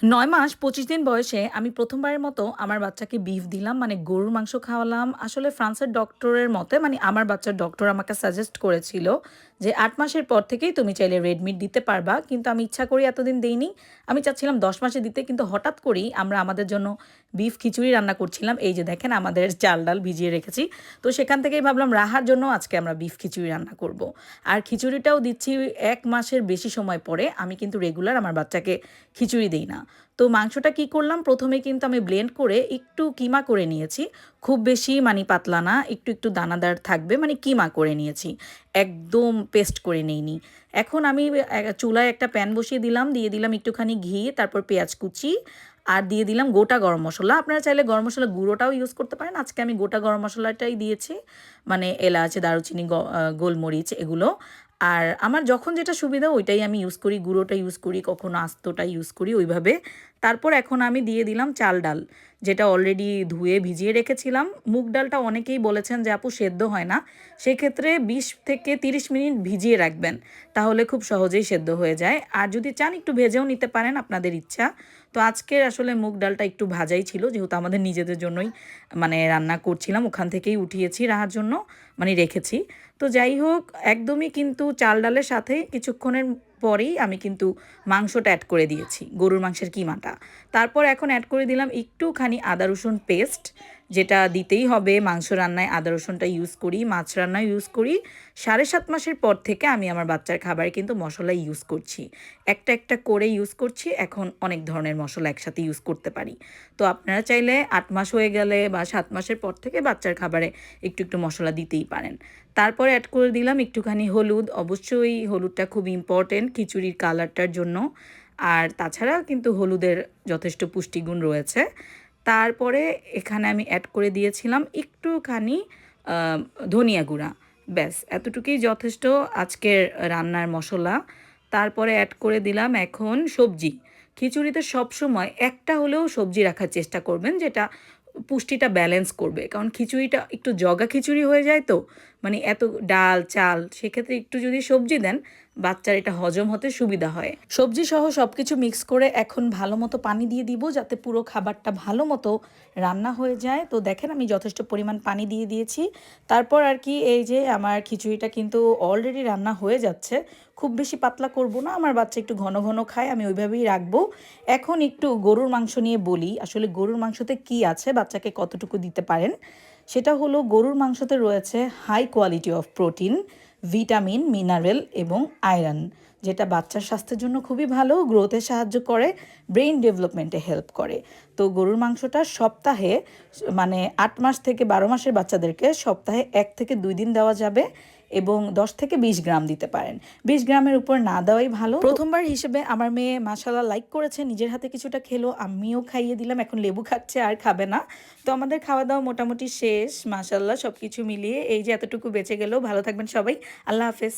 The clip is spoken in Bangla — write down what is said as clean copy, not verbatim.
৯ মাস ২৫ দিন বয়সে আমি প্রথমবারের মতো আমার বাচ্চাকে বিফ দিলাম। মানে গরুর মাংস খাওয়ালাম। আসলে ফ্রান্সের ডক্টরের মতে মানে আমার বাচ্চার ডক্টর আমাকে সাজেস্ট করেছিল যে ৮ মাসের পর থেকেই তুমি চাইলে রেড মিট দিতে পারবা। কিন্তু আমি ইচ্ছা করে এতদিন দেইনি। আমি চাচ্ছিলাম ১০ মাসে দিতে, কিন্তু হঠাৎ করেই আমরা আমাদের জন্য বিফ খিচুড়ি রান্না করছিলাম। এই যে দেখেন আমাদের চাল ডাল ভিজিয়ে রেখেছি। তো সেখান থেকেই ভাবলাম রাহার জন্য আজকে আমরা বিফ খিচুড়ি রান্না করব। আর খিচুড়িটাও দিচ্ছি ১ মাসের বেশি সময় পরে। আমি কিন্তু রেগুলার আমার বাচ্চাকে খিচুড়ি দেই না। তো মাংসটা কি করলাম, প্রথমে কিন্তু আমি ব্লেন্ড করে একটু কিমা করে নিয়েছি। খুব বেশি মানে পাতলা না, একটু দানাদার থাকবে, মানে কিমা করে নিয়েছি। একদম পেস্ট করে নেইনি। এখন আমি চুলায় একটা প্যান বসিয়ে দিলাম, দিয়ে দিলাম একটুখানি ঘি, তারপর পেঁয়াজ কুচি আর দিয়ে দিলাম গোটা গরম মসলা। আপনারা চাইলে গরম মসলা গুঁড়োটাও ইউজ করতে পারেন। আজকে আমি গোটা গরম মসলাটাই দিয়েছি, মানে এলাচ, দারুচিনি, গোলমরিচ এগুলো। আর আমার যখন যেটা সুবিধা ওইটাই আমি ইউজ করি, গুঁড়োটা ইউজ করি, কখনো আস্তটা ইউজ করি ওইভাবে। তারপর এখন আমি দিয়ে দিলাম চাল ডাল, যেটা অলরেডি ধুয়ে ভিজিয়ে রেখেছিলাম। মুগ ডালটা অনেকেই বলেছেন যে আপু সেদ্ধ হয় না, সেক্ষেত্রে ২০ থেকে ৩০ মিনিট ভিজিয়ে রাখবেন, তাহলে খুব সহজেই সেদ্ধ হয়ে যায়। আর যদি চান একটু ভেজেও নিতে পারেন, আপনাদের ইচ্ছা। তো আজকের আসলে মুগ ডালটা একটু ভাজাই ছিল, যেহেতু আমাদের নিজেদের জন্যই মানে রান্না করছিলাম, ওখান থেকেই উঠিয়েছি রাহার জন্য, মানে রেখেছি। তো যাই হোক, একদমই কিন্তু চাল ডালের সাথে কিছুক্ষণের পরেই আমি কিন্তু মাংসটা অ্যাড করে দিয়েছি, গরুর মাংসের কিমাটা। তারপর এখন অ্যাড করে দিলাম একটুখানি আদা রসুন পেস্ট, যেটা দিতেই হবে। মাংস রান্নায় আদা রসুনটা ইউজ করি, মাছ রান্নায় ইউজ করি। ৭.৫ মাসের পর থেকে আমি আমার বাচ্চার খাবারে কিন্তু মশলা ইউজ করছি, একটা একটা করে ইউজ করছি। এখন অনেক ধরনের মশলা একসাথে ইউজ করতে পারি। তো আপনারা চাইলে ৮ মাস হয়ে গেলে বা ৭ মাসের পর থেকে বাচ্চার খাবারে একটু মশলা দিতেই পারেন। তারপরে অ্যাড করে দিলাম একটুখানি হলুদ। অবশ্যই হলুদটা খুব ইম্পর্টেন্ট খিচুড়ির কালারটার জন্য। আর তাছাড়া কিন্তু হলুদের যথেষ্ট পুষ্টিগুণ রয়েছে। তারপরে এখানে আমি অ্যাড করে দিয়েছিলাম একটুখানি আ ধনিয়া গুঁড়া। ব্যাস এতটুকুই যথেষ্ট আজকের রান্নার মসলা। তারপরে অ্যাড করে দিলাম এখন সবজি। খিচুড়িতে সবসময় একটা হলেও সবজি রাখার চেষ্টা করবেন, যেটা পুষ্টিটা ব্যালেন্স করবে। কারণ খিচুড়িটা একটু জগা খিচুড়ি হয়ে যায় তো, মানে এত ডাল, চাল, সেক্ষেত্রে একটু যদি সবজি দেন, বাচ্চার এটা হজম হতে সুবিধা হয়। সবজি সহ সব কিছু মিক্স করে এখন ভালো মতো পানি দিয়ে দিব, যাতে পুরো খাবারটা ভালো মতো রান্না হয়ে যায়। তো দেখেন আমি যথেষ্ট পরিমাণ পানি দিয়ে দিয়েছি। তারপর আর কি, এই যে আমার খিচুড়িটা কিন্তু অলরেডি রান্না হয়ে যাচ্ছে। খুব বেশি পাতলা করব না, আমার বাচ্চা একটু ঘন ঘন খায়, আমি ওইভাবেই রাখবো। এখন একটু গরুর মাংস নিয়ে বলি, আসলে গরুর মাংসতে কি আছে, বাচ্চাকে কতটুকু দিতে পারেন। সেটা হলো গরুর মাংসতে রয়েছে high quality of protein, vitamin, mineral এবং আয়রন, যেটা বাচ্চার স্বাস্থ্যের জন্য খুবই ভালো, গ্রোথে সাহায্য করে, ব্রেইন ডেভেলপমেন্টে হেল্প করে। তো গরুর মাংসটা সপ্তাহে মানে ৮ মাস থেকে ১২ মাসের বাচ্চাদেরকে সপ্তাহে ১ থেকে ২ দিন দেওয়া যাবে, এবং ১০ থেকে ২০ গ্রাম দিতে পারেন। ২০ গ্রামের উপর না দেওয়াই ভালো। প্রথমবার হিসেবে আমার মেয়ে মাশাআল্লাহ লাইক করেছে, নিজের হাতে কিছুটা খেলো, আমিও খাইয়ে দিলাম, এখন লেবু খাচ্ছে আর খাবে না। তো আমাদের খাওয়া দাওয়া মোটামুটি শেষ মাশাআল্লাহ, সব কিছু মিলিয়ে এই যে এতটুকু বেঁচে গেল। ভালো থাকবেন সবাই, আল্লাহ হাফেজ।